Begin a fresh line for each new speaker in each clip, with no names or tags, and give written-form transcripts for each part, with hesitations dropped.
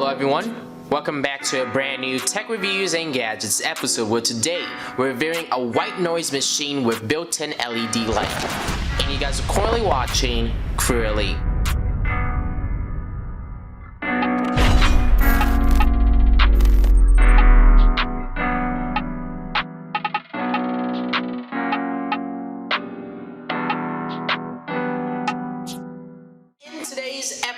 Hello everyone, welcome back to a brand new Tech Reviews and Gadgets episode where today we're reviewing a white noise machine with built-in LED light. And you guys are currently watching CrewElite.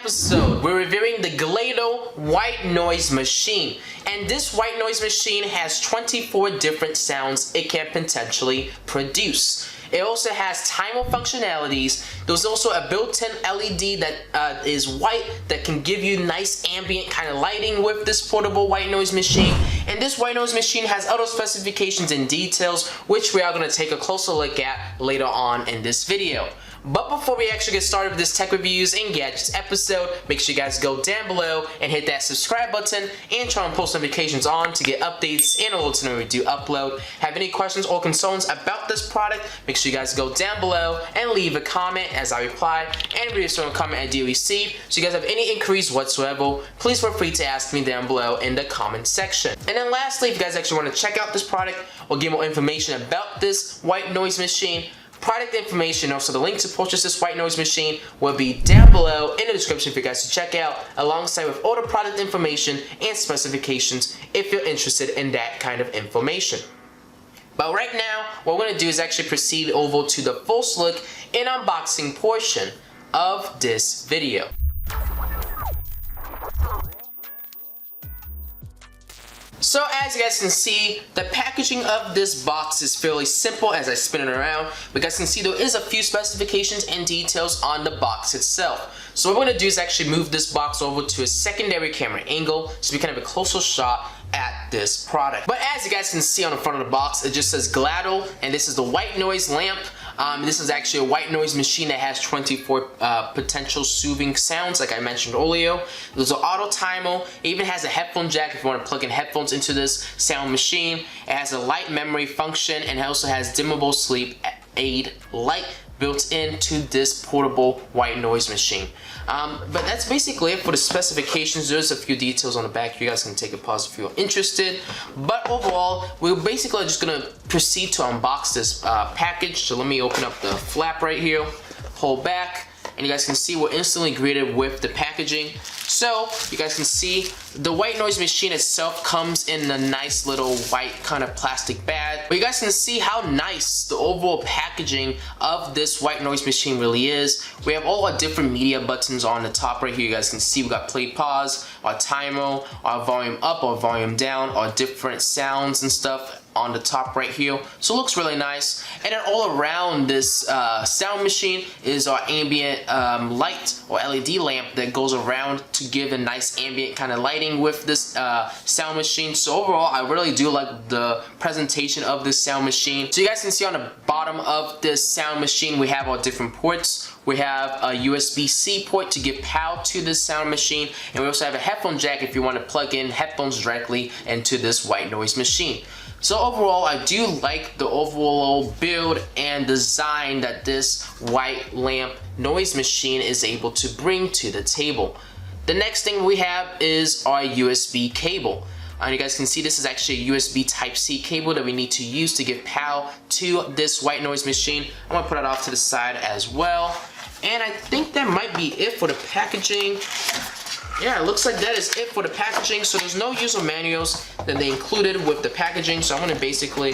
Episode, we're reviewing the Gladle white noise machine, and this white noise machine has 24 different sounds it can potentially produce. It also has timer functionalities. There's also a built-in LED that is white that can give you nice ambient kind of lighting with this portable white noise machine. And this white noise machine has other specifications and details which we are going to take a closer look at later on in this video. But before we actually get started with this Tech Reviews and Gadgets episode, make sure you guys go down below and hit that subscribe button and turn on post notifications on to get updates and alerts when we do upload. Have any questions or concerns about this product, make sure you guys go down below and leave a comment as I reply, and read a comment I do receive. So you guys have any inquiries whatsoever, please feel free to ask me down below in the comment section. And then lastly, if you guys actually want to check out this product or get more information about this white noise machine, product information, also the link to purchase this white noise machine will be down below in the description for you guys to check out, alongside with all the product information and specifications if you're interested in that kind of information. But right now, what we're going to do is actually proceed over to the first look and unboxing portion of this video. So as you guys can see, the packaging of this box is fairly simple as I spin it around. But you guys can see there is a few specifications and details on the box itself. So what we're going to do is actually move this box over to a secondary camera angle so we can have a closer shot at this product. But as you guys can see on the front of the box, it just says Gladle, and this is the white noise lamp. This is actually a white noise machine that has 24 potential soothing sounds, like I mentioned earlier. There's an auto timer. It even has a headphone jack if you want to plug in headphones into this sound machine. It has a light memory function, and it also has dimmable sleep aid light built into this portable white noise machine. But that's basically it for the specifications. There's a few details on the back. You guys can take a pause if you're interested. But overall, we're basically just gonna proceed to unbox this package. So let me open up the flap right here, pull back, and you guys can see we're instantly greeted with the packaging. So you guys can see the white noise machine itself comes in a nice little white kind of plastic bag. But you guys can see how nice the overall packaging of this white noise machine really is. We have all our different media buttons on the top right here. You guys can see we got play, pause, our timer, our volume up or volume down, our different sounds and stuff on the top right here. So it looks really nice. And then all around this sound machine is our ambient light or LED lamp that goes around to give a nice ambient kind of lighting with this sound machine. So overall, I really do like the presentation of this sound machine. So you guys can see on the bottom of this sound machine, we have our different ports. We have a USB-C port to give power to this sound machine, and we also have a headphone jack if you want to plug in headphones directly into this white noise machine. So overall, I do like the overall build and design that this white lamp noise machine is able to bring to the table. The next thing we have is our USB cable. And you guys can see this is actually a USB Type-C cable that we need to use to give power to this white noise machine. I'm gonna put it off to the side as well. And I think that might be it for the packaging. Yeah, it looks like that is it for the packaging. So there's no user manuals that they included with the packaging. So I'm gonna basically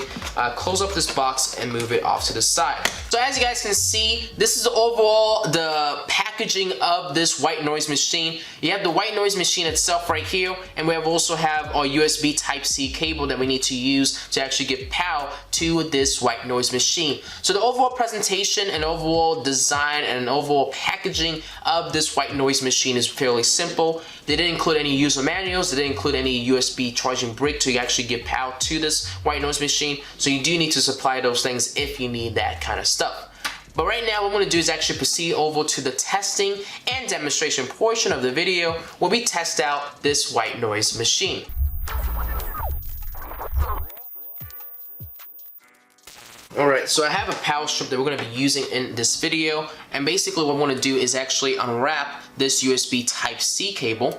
close up this box and move it off to the side. So as you guys can see, this is overall the packaging of this white noise machine. You have the white noise machine itself right here, and we also have our USB Type-C cable that we need to use to actually give power to this white noise machine. So the overall presentation and overall design and overall packaging of this white noise machine is fairly simple. They didn't include any user manuals. They didn't include any USB charging brick to actually give power to this white noise machine. So you do need to supply those things if you need that kind of stuff. But right now what I'm going to do is actually proceed over to the testing and demonstration portion of the video where we test out this white noise machine. Alright, so I have a power strip that we're going to be using in this video, and basically what I want to do is actually unwrap this USB Type-C cable.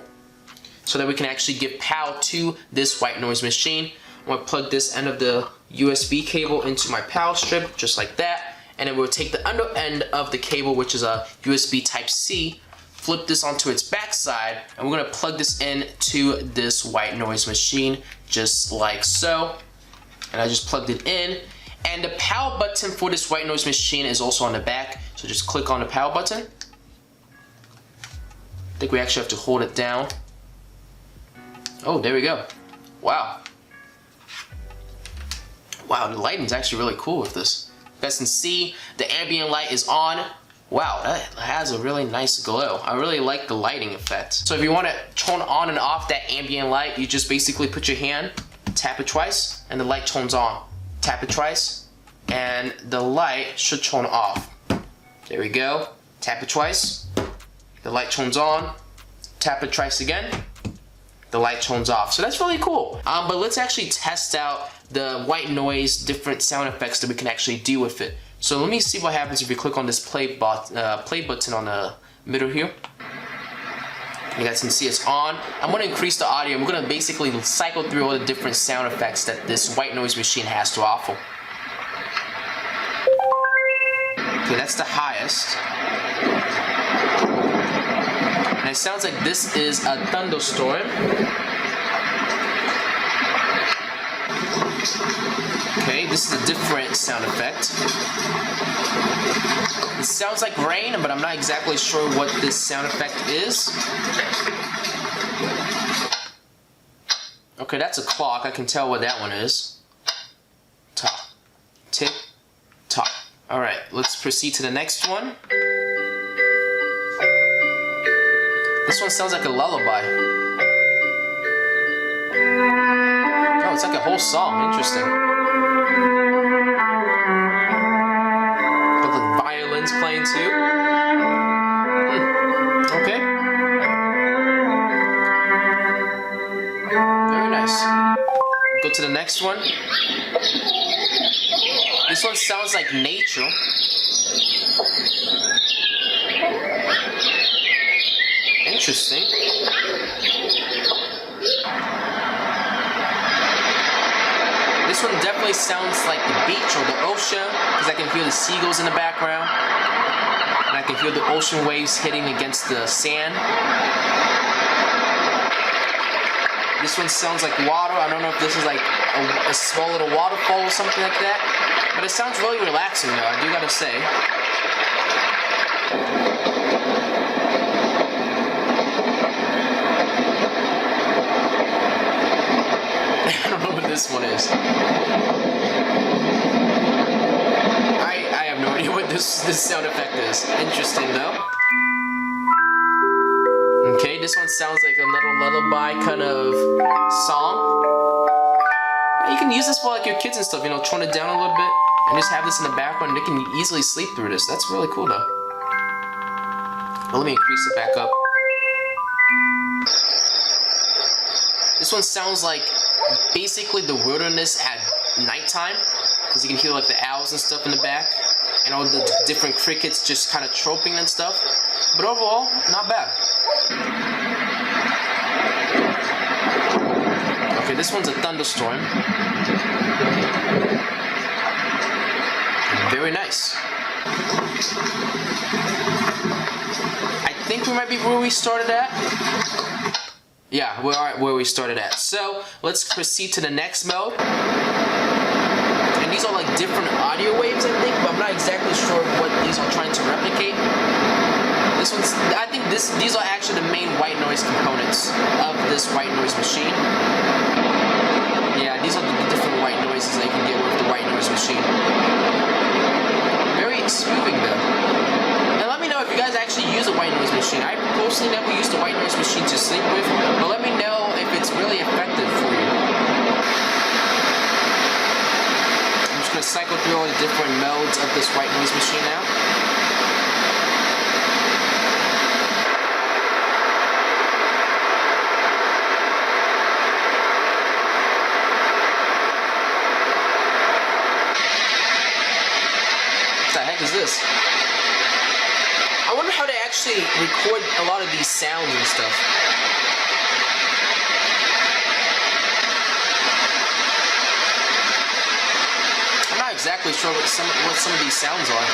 so that we can actually give power to this white noise machine. I'm gonna plug this end of the USB cable into my power strip, just like that. And then we'll take the under end of the cable, which is a USB Type-C, flip this onto its backside, and we're gonna plug this in to this white noise machine, just like so. And I just plugged it in. And the power button for this white noise machine is also on the back, so just click on the power button. I think we actually have to hold it down. Oh, there we go. Wow. Wow, the lighting's actually really cool with this. You guys can see the ambient light is on. Wow, that has a really nice glow. I really like the lighting effect. So if you want to turn on and off that ambient light, you just basically put your hand, tap it twice, and the light turns on. Tap it twice, and the light should turn off. There we go. Tap it twice, the light turns on. Tap it twice again, the light turns off. So that's really cool. But let's actually test out the white noise, different sound effects that we can actually do with it. So let me see what happens if you click on this play button on the middle here. You guys can see it's on. I'm going to increase the audio. We're going to basically cycle through all the different sound effects that this white noise machine has to offer. Okay, that's the highest. And it sounds like this is a thunderstorm. Okay, this is a different sound effect. It sounds like rain, but I'm not exactly sure what this sound effect is. Okay, that's a clock. I can tell what that one is. Tock. Tick. Tock. Alright, let's proceed to the next one. This one sounds like a lullaby. Oh, it's like a whole song. Interesting. Got the violins playing too. Okay. Very nice. Go to the next one. This one sounds like nature. Interesting. This one definitely sounds like the beach or the ocean, because I can feel the seagulls in the background, and I can feel the ocean waves hitting against the sand. This one sounds like water. I don't know if this is like a small little waterfall or something like that, but it sounds really relaxing though, I do gotta say. I don't know what this one is. I have no idea what this sound effect is. Interesting though. Okay, this one sounds like a little lullaby kind of song. Yeah, you can use this for like your kids and stuff, you know, tone it down a little bit and just have this in the background and they can easily sleep through this. That's really cool though. Well, let me increase it back up. This one sounds like basically the wilderness at nighttime, because you can hear like the owls and stuff in the back and all the different crickets just kind of chirping and stuff. But overall, not bad. Okay, this one's a thunderstorm. Very nice. I think we might be where we started at. Yeah, we are where we started at. So let's proceed to the next mode. And these are like different audio waves, I think, but I'm not exactly sure what these are trying to replicate. This one's, I think these are actually the main white noise components of this white noise machine. Yeah, these are the different white noises that you can get with the white noise machine. Very soothing though. And let me know if you guys actually use a white noise machine. I personally never used a white noise machine to sleep with, but let me know if it's really effective for you. I'm just going to cycle through all the different modes of this white noise machine now. What the heck is this? I wonder how they actually record a lot of these sounds and stuff. sure what some of these sounds are.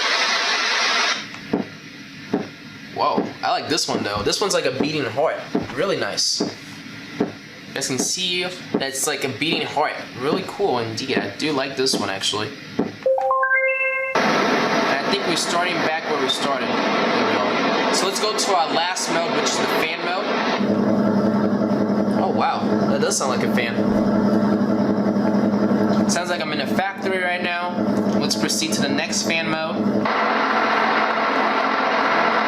Whoa, I like this one though. This one's like a beating heart. Really nice. You guys can see that it's like a beating heart. Really cool indeed. I do like this one actually. And I think we're starting back where we started. There we go. So let's go to our last mode, which is the fan mode. Oh wow, that does sound like a fan. Sounds like I'm in a factory right now. Let's proceed to the next fan mode.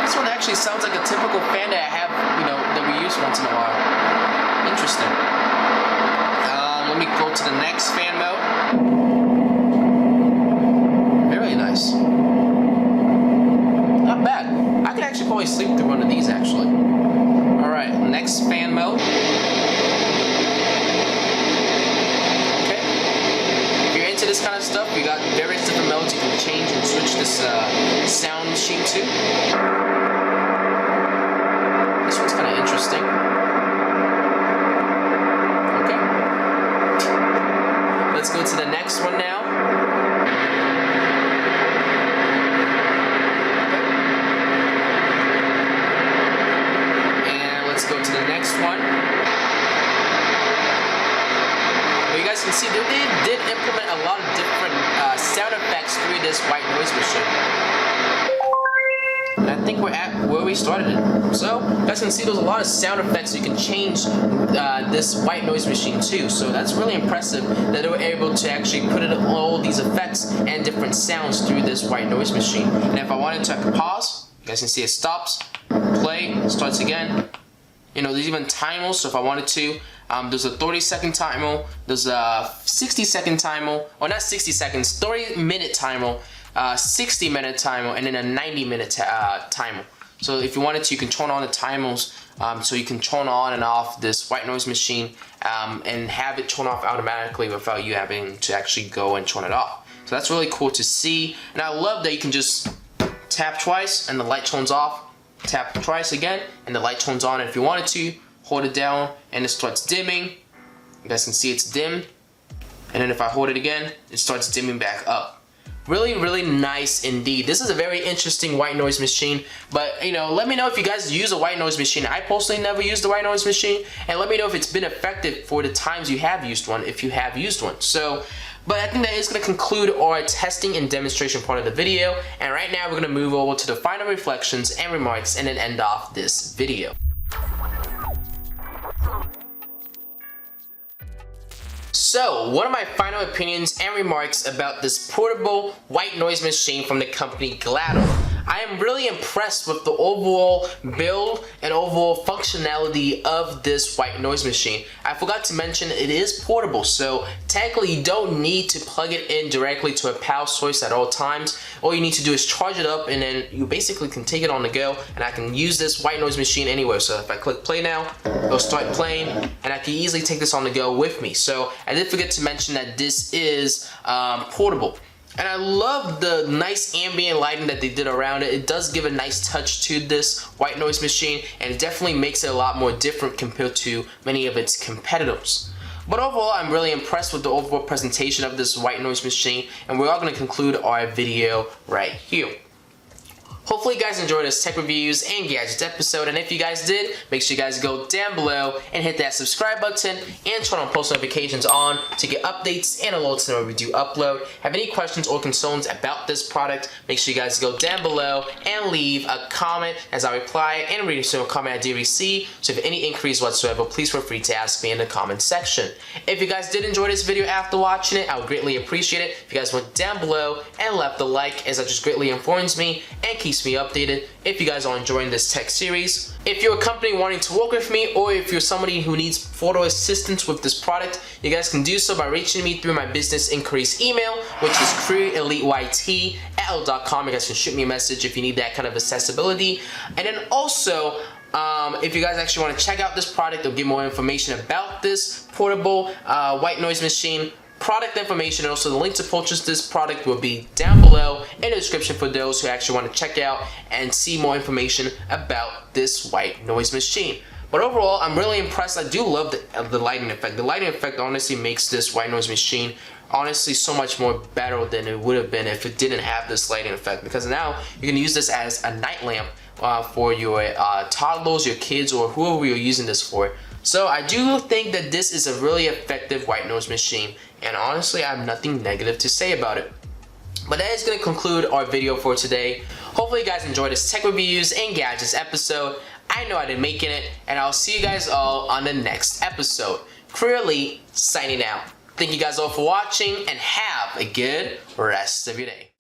This one actually sounds like a typical fan that I have, that we use once in a while. Interesting. Let me go to the next fan mode. Very nice. Not bad. I could actually probably sleep through one of these actually. Alright, next fan mode. Okay. If you're into this kind of stuff, we got various different modes you can change and switch this sound machine to. This one's kind of interesting. Okay. Let's go to the next one now. Let's go to the next one. Well, you guys can see that they did implement a lot of different sound effects through this white noise machine. And I think we're at where we started it. So, you guys can see there's a lot of sound effects you can change this white noise machine too. So that's really impressive that they were able to actually put in all these effects and different sounds through this white noise machine. And if I wanted to, I could pause. You guys can see it stops, play, starts again. There's even timers, so if I wanted to, there's a 30-second timer, there's a 60-second timer, or not 60 seconds, 30-minute timer, 60-minute timer, and then a 90-minute timer. So if you wanted to, you can turn on the timers, so you can turn on and off this white noise machine and have it turn off automatically without you having to actually go and turn it off. So that's really cool to see, and I love that you can just tap twice and the light turns off. Tap twice again and the light turns on, and if you wanted to, hold it down and it starts dimming. You guys can see it's dimmed, and then if I hold it again, it starts dimming back up. Really, really nice indeed. This is a very interesting white noise machine, but let me know if you guys use a white noise machine. I personally never used a white noise machine, and let me know if it's been effective for the times you have used one, if you have used one. But I think that is going to conclude our testing and demonstration part of the video, and right now we're going to move over to the final reflections and remarks and then end off this video. So, what are my final opinions and remarks about this portable white noise machine from the company Gladle? I am really impressed with the overall build and overall functionality of this white noise machine. I forgot to mention it is portable, so technically you don't need to plug it in directly to a power source at all times. All you need to do is charge it up, and then you basically can take it on the go, and I can use this white noise machine anywhere. So if I click play now, it'll start playing, and I can easily take this on the go with me. So I did forget to mention that this is portable. And I love the nice ambient lighting that they did around it. It does give a nice touch to this white noise machine, and it definitely makes it a lot more different compared to many of its competitors. But overall, I'm really impressed with the overall presentation of this white noise machine, and we are going to conclude our video right here. Hopefully you guys enjoyed this tech reviews and gadgets episode, and if you guys did, make sure you guys go down below and hit that subscribe button and turn on post notifications on to get updates and alerts whenever we do upload. Have any questions or concerns about this product, make sure you guys go down below and leave a comment as I reply and read a single comment I do receive. So if any inquiries whatsoever, please feel free to ask me in the comment section. If you guys did enjoy this video after watching it, I would greatly appreciate it if you guys went down below and left a like, as that just greatly informs me and keeps me updated if you guys are enjoying this tech series. If you're a company wanting to work with me, or if you're somebody who needs photo assistance with this product, you guys can do so by reaching me through my business inquiries email, which is CrewElite@outlook.com. You guys can shoot me a message if you need that kind of accessibility. And then also, if you guys actually want to check out this product or get more information about this portable white noise machine, product information and also the link to purchase this product will be down below in the description for those who actually want to check out and see more information about this white noise machine. But overall, I'm really impressed. I do love the lighting effect. The lighting effect honestly makes this white noise machine honestly so much more better than it would have been if it didn't have this lighting effect, because now you can use this as a night lamp for your toddlers, your kids, or whoever you're using this for. So I do think that this is a really effective white noise machine, and honestly I have nothing negative to say about it. But that is going to conclude our video for today. Hopefully you guys enjoyed this tech reviews and gadgets episode. I know I did making it, and I'll see you guys all on the next episode. CrewElite signing out. Thank you guys all for watching, and have a good rest of your day.